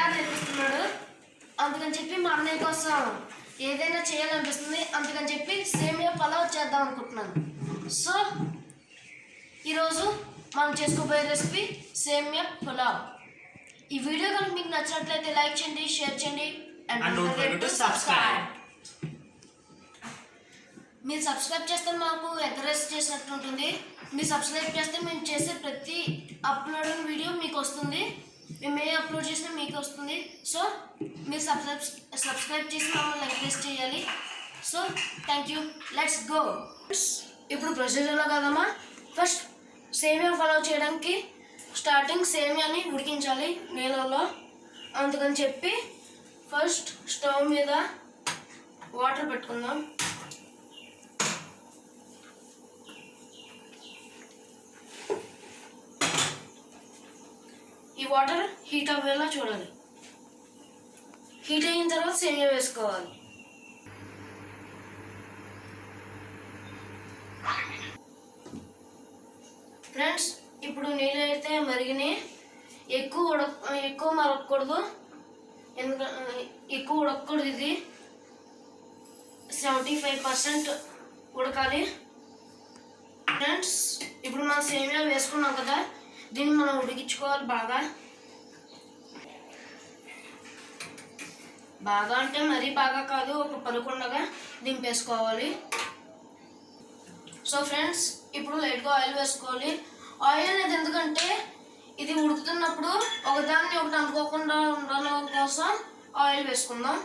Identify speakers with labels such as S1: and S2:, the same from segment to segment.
S1: Guitar నేర్పిస్తున్నాడు. అందుకని చెప్పి మా అన్నయ్య కోసం ఏదైనా చేయాలనిపిస్తుంది. అందుకని చెప్పి సేమియా పలావ్ చేద్దాం అనుకుంటున్నాను. సో ఈరోజు మనం చేసుకోబోయే రెసిపీ సేమియా పులావ్. ఈ వీడియో కనుక మీకు నచ్చినట్లయితే లైక్ చేయండి, షేర్ చేయండి అండ్ సబ్స్క్రైబ్. మీరు సబ్స్క్రైబ్ చేస్తే మాకు ఎంకరేజ్ చేసినట్టు ఉంటుంది. మీరు సబ్స్క్రైబ్ చేస్తే మేము చేసే ప్రతి అప్లోడ్ వీడియో మీకు వస్తుంది. మేము ఏ అప్లోడ్ చేసినా మీకు వస్తుంది. సో మీరు సబ్స్క్రైబ్ చేసి మమ్మల్ని ఎంకరేజ్ చేయాలి. So thank you. Let's go. ఇప్పుడు ప్రొసీజర్లో కదమ్మా. ఫస్ట్ సేమియా పలావ్ చేయడానికి స్టార్టింగ్ సేమియాని ఉడికించాలి నీళ్ళలో. అందుకని చెప్పి ఫస్ట్ స్టవ్ మీద వాటర్ పెట్టుకుందాం. ఈ వాటర్ హీట్ అవ్వేలా చూడాలి. హీట్ అయిన తర్వాత సేమియా వేసుకోవాలి. ఫ్రెండ్స్, ఇప్పుడు నీళ్ళు అయితే మరిగినాయి. ఎక్కువ మరగకూడదు, ఎందుకంటే ఎక్కువ ఉడకకూడదు. ఇది 75% ఉడకాలి. ఫ్రెండ్స్, ఇప్పుడు మనం సేమియా వేసుకున్నాం కదా, దీన్ని మనం ఉడికించుకోవాలి బాగా. బాగా అంటే మరీ బాగా కాదు, ఒక పలుకుండగా దింపేసుకోవాలి. సో ఫ్రెండ్స్, ఇప్పుడు లైట్గా ఆయిల్ వేసుకోవాలి. ఆయిల్ అనేది ఎందుకంటే ఇది ఉడుకుతున్నప్పుడు ఒకదాన్ని ఒకటి అనుకోకుండా ఉండడం కోసం ఆయిల్ వేసుకుందాం.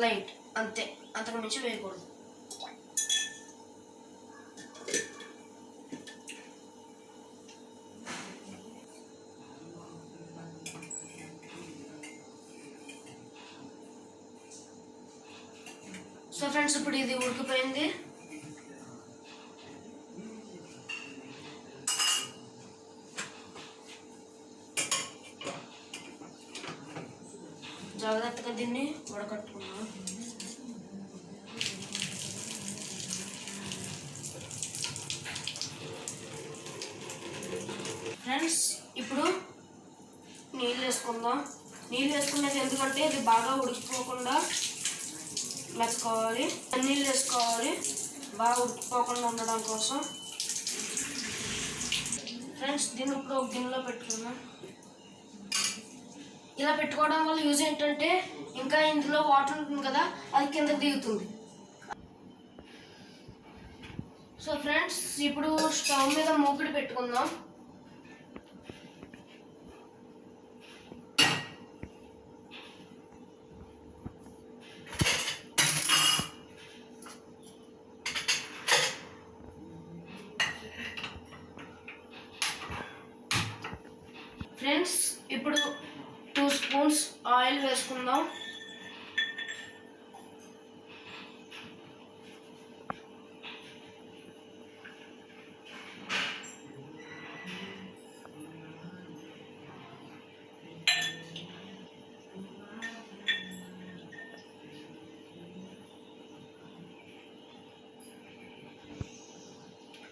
S1: లైట్ అంతే, అంతకు మించి వేయకూడదు. సో ఫ్రెండ్స్, ఇప్పుడు ఇది ఉడికిపోయింది. జాగ్రత్తగా దీన్ని ఉడకట్టుకున్నాం. ఫ్రెండ్స్, ఇప్పుడు నీళ్ళు వేసుకుందాం. నీళ్ళు వేసుకునేది ఎందుకంటే ఇది బాగా ఉడికిపోకుండా మెచ్చుకోవాలి. నీళ్ళు వేసుకోవాలి బాగా ఉడికిపోకుండా ఉండడం కోసం. ఫ్రెండ్స్, దీన్ని ఇప్పుడు ఒక గిన్నెలో పెట్టుకుందాం. ఇలా పెట్టుకోవడం వల్ల యూజ్ ఏంటంటే ఇంకా ఇందులో వాటర్ ఉంటుంది కదా, అది కింద దిగుతుంది. సో ఫ్రెండ్స్, ఇప్పుడు స్టవ్ మీద మూకుడు పెట్టుకుందాం. ఫ్రెండ్స్, ఇప్పుడు 2 స్పూన్స్ ఆయిల్ వేసుకుందాం.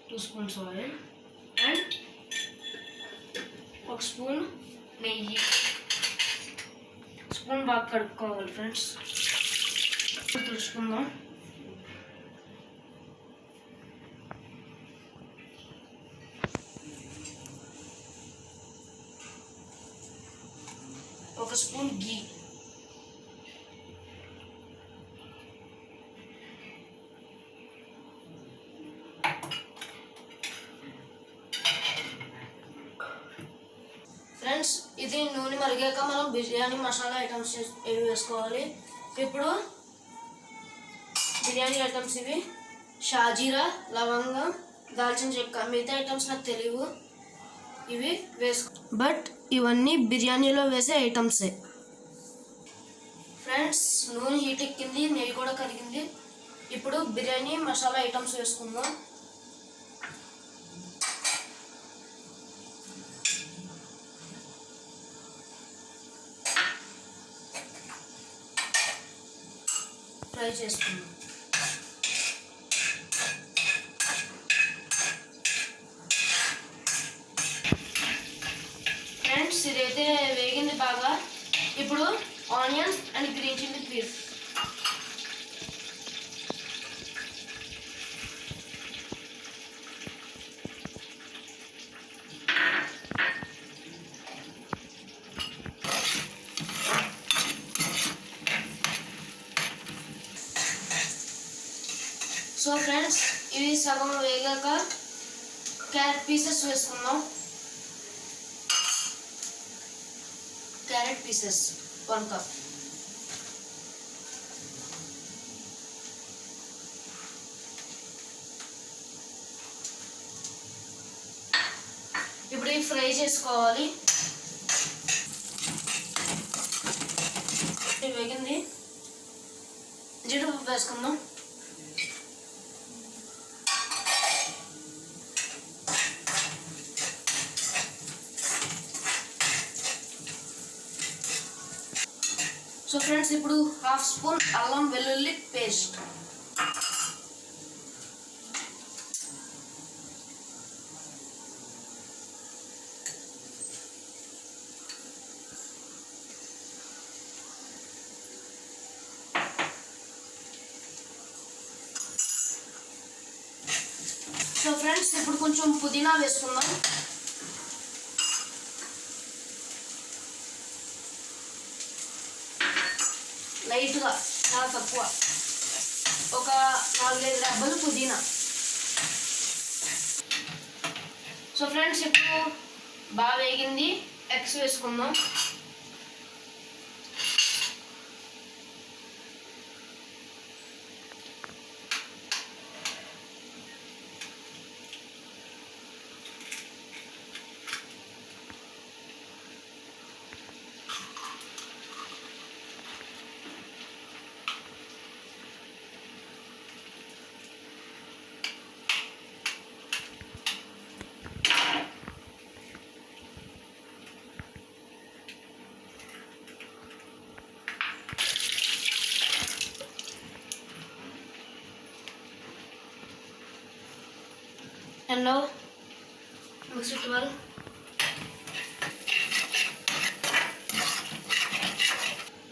S1: Two spoons oil and 1 spoon నెయ్యి. స్పూన్ బాగా కడుక్కోవాలి ఫ్రెండ్స్. తుడుచుకుందాం. ఒక స్పూన్ గీ. ఫ్రెండ్స్, ఇది నూనె మరిగాక మనం బిర్యానీ మసాలా ఐటమ్స్ ఇవి వేసుకోవాలి. ఇప్పుడు బిర్యానీ ఐటమ్స్ ఇవి షాజీరా, లవంగం, దాల్చిన చెక్క. మిగతా ఐటమ్స్ నాకు తెలియవు, ఇవి బట్ ఇవన్నీ బిర్యానీలో వేసే ఐటమ్సే. ఫ్రెండ్స్, నూనె హీట్ ఎక్కింది, నెయ్యి కూడా కరిగింది. ఇప్పుడు బిర్యానీ మసాలా ఐటమ్స్ వేసుకుందాం. ఫ్రై చేసుకుందాం. ఫ్రెండ్స్, ఇప్పుడు onions and green chilli pieces. So friends, ఇవి సగం వేగాక క్యారెట్ పీసెస్ వేసుకుందాం. Carrot pieces 1 cup. ఇప్పుడు ఇవి ఫ్రై చేసుకోవాలి. వేగింది, జీడిపప్పు వేసుకుందాం. సో ఫ్రెండ్స్, ఇప్పుడు 1/2 స్పూన్ అల్లం వెల్లుల్లి పేస్ట్. సో ఫ్రెండ్స్, ఇప్పుడు కొంచెం పుదీనా వేసుకుందాం. లైట్గా, చాలా తక్కువ, ఒక 4-5 రెబ్బలు పుదీనా. సో ఫ్రెండ్స్, ఇప్పుడు బాగా వేగింది, ఎగ్స్ వేసుకుందాం. And now mix it well.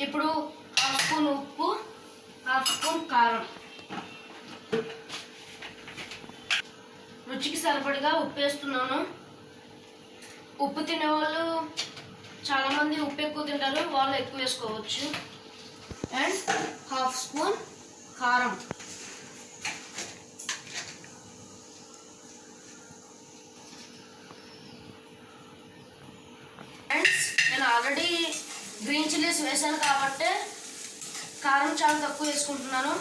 S1: ఇప్పుడు 1/2 స్పూన్ ఉప్పు, 1/2 స్పూన్ కారం, రుచికి సరిపడిగా ఉప్పు వేస్తున్నాను. ఉప్పు తినేవాళ్ళు చాలామంది ఉప్పు ఎక్కువ తింటారు, వాళ్ళు ఎక్కువ వేసుకోవచ్చు. అండ్ 1/2 స్పూన్ కారం. నేను ఆల్రెడీ గ్రీన్ చిల్లీస్ వేసాను కాబట్టి కారం చాలా తక్కువ వేసుకుంటున్నాను.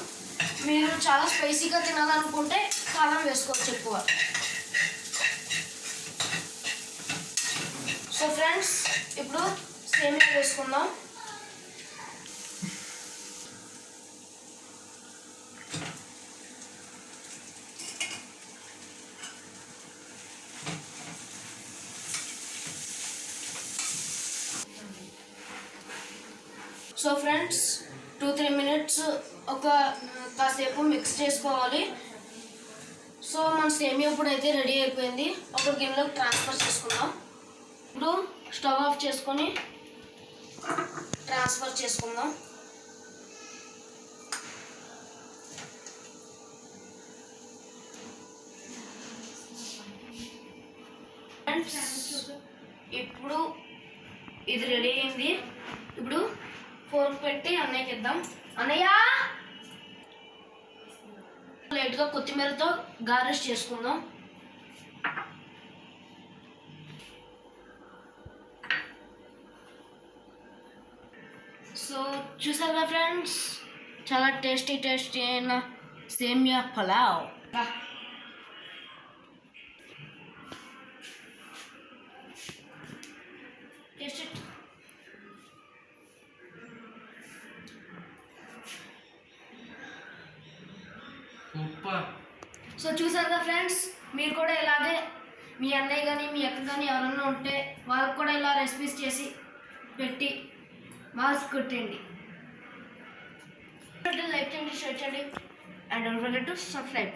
S1: మీరు చాలా స్పైసీగా తినాలనుకుంటే కారం వేసుకోవచ్చు ఎక్కువ. సో ఫ్రెండ్స్, ఇప్పుడు సేమియా వేసుకుందాం. సో ఫ్రెండ్స్, 2-3 మినిట్స్ కాసేపు మిక్స్ చేసుకోవాలి. సో మన సేమియా ఇప్పుడు అయితే రెడీ అయిపోయింది. ఒక గిన్నెలోకి ట్రాన్స్ఫర్ చేసుకుందాం. ఇప్పుడు స్టవ్ ఆఫ్ చేసుకొని ట్రాన్స్ఫర్ చేసుకుందాం. ఫ్రెండ్స్, ఇప్పుడు ఇది రెడీ అయింది. ఇప్పుడు ఫోర్క్ పెట్టి అన్నయ్యకి ఇద్దాం. అన్నయ్య, లైట్గా కొత్తిమీరతో గార్నిష్ చేసుకుందాం. సో చూసారుగా ఫ్రెండ్స్, చాలా టేస్టీ అయిన సేమియా పులావ్. సో చూసారుగా ఫ్రెండ్స్, మీరు కూడా ఇలాగే మీ అన్నయ్య కానీ మీ అక్క కానీ ఎవరన్నా ఉంటే వాళ్ళకి కూడా ఇలా రెసిపీస్ చేసి పెట్టి మార్క్స్ కొట్టండి. లైక్ చేయండి, షేర్ చేయండి, and don't forget to subscribe.